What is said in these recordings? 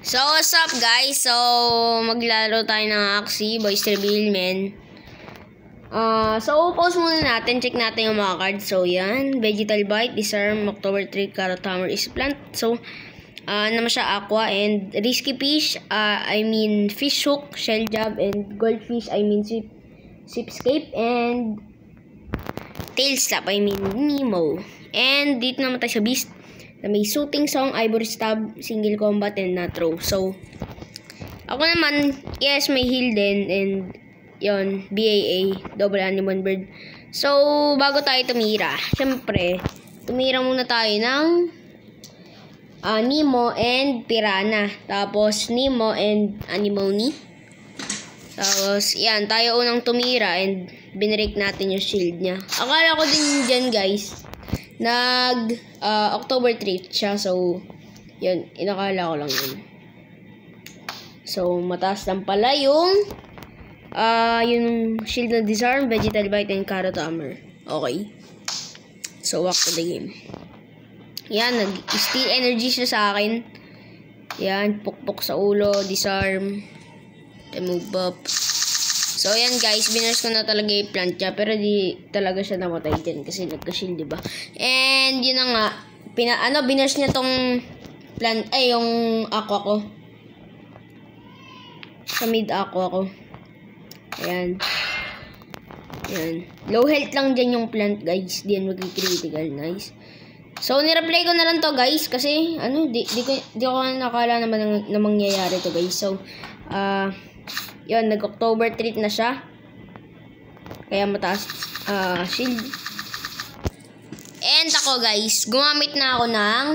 So, what's up guys? So, maglaro tayo ng Axie, Boys Reveal, men. So, pause muna natin. Check natin yung mga cards. So, yan. Vegetal Bite, Disarm, October 3, Carrot Hammer is plant. So, naman siya Aqua and Risky Fish. Fish Hook, Shell Jab, and Goldfish, Sweepscape, and Tail Slap, Nemo. And dito naman tayo sa Beast. May Shooting Song, Ivory Stab, Single Combat, and Natro. So, ako naman, yes, may heal din, and yon BAA, Double Animal Bird. So, bago tayo tumira, syempre, tumira muna tayo ng Nemo and Piranha. Tapos, Nemo and Anemone. Tapos, yan, tayo unang tumira and binrake natin yung shield niya. Akala ko din dyan, guys, October 3 siya. So, yun, inakala ko lang yun. So, mataas lang pala yung shield na Disarm, Vegetal Bite, and Carrot Hammer. Okay. So, back to the game. Yan, nag-steal energy siya sa akin. Yan, pukpok sa ulo, Disarm, move up. So, yan guys, binurse ko na talaga yung plant niya, pero di talaga siya namatay dyan kasi nagka-shield, diba? And, yun na nga, binurse niya tong plant, yung aqua ko. Sa mid aqua ko. Ayan. Ayan. Low health lang dyan yung plant, guys. Di yan mag-critical, nice. So, nireplay ko na lang to, guys, kasi, di ko nakala naman na mangyayari to, guys. So, yun, nag-October 3 na siya. Kaya mataas shield. And ako guys, gumamit na ako ng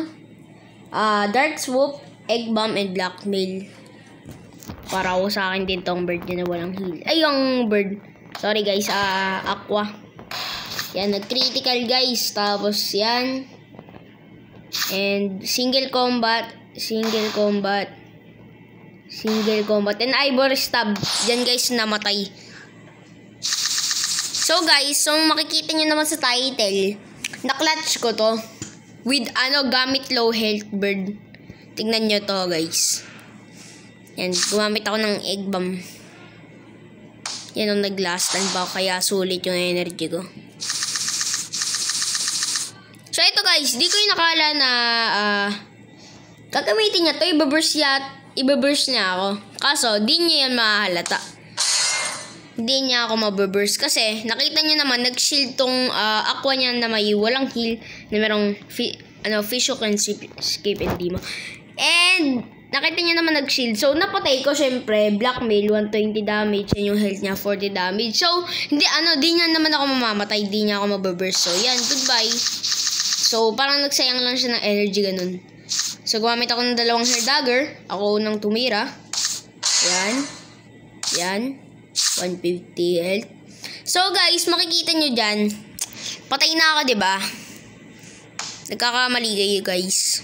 Dark Swoop, Egg Bomb, and Blackmail. Para ako sa akin din tong bird niya na walang heal. Ay, yung bird. Sorry guys, Aqua. Yan, nag-critical guys. Tapos yan. And single combat, and Ivory Stab. Diyan guys, namatay. So guys, makikita nyo naman sa title, na-clutch ko to with gamit low health bird. Tingnan nyo to guys. Yan, gumamit ako ng egg bomb. Yan ang nag-last time pa, kaya sulit yung energy ko. So ito guys, di ko yung nakala na gagamitin niya to, i-burst niya ako. Kaso, di niya yan mahalata. Hindi niya ako maburst kasi nakita niyo naman nag-shield tong aqua niya na may walang heal na merong fish hook and escape and demo. And nakita niyo naman nag-shield. So napatay ko syempre, blackmail 120 damage and yung health niya 40 damage. So di niya naman ako mamamatay, di niya ako maburst. So yan, goodbye. So parang nagsayang lang siya ng energy ganun. So gumamit ako ng dalawang hair dagger, ako nang tumira. Yan. 150 health. So guys, makikita nyo dyan, patay na ako, diba? Nagkakamali kayo guys.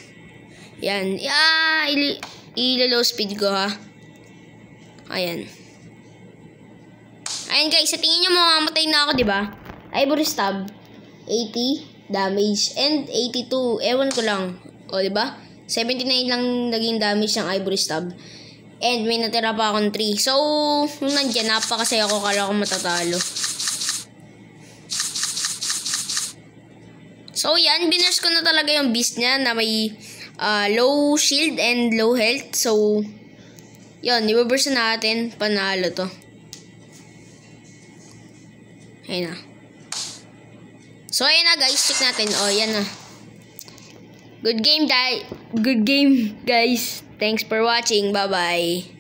Yan. Ilo-low speed ko ha. Ayan guys, sa tingin nyo mamamatay na ako, diba? Ivory Stab 80 damage and 82, ewan ko lang. O diba? 79 lang naging damage ng Ivory Stab. And may natira pa akong 3. So, nung nandiyan, napakasaya ko, kala ko matatalo. So, yan. Binurse ko na talaga yung beast niya na may low shield and low health. So, yun. Ibaburst na natin. Panalo to. Ayun na. So, ayun na guys. Check natin. O, yan na. Good game, guys. Thanks for watching. Bye-bye.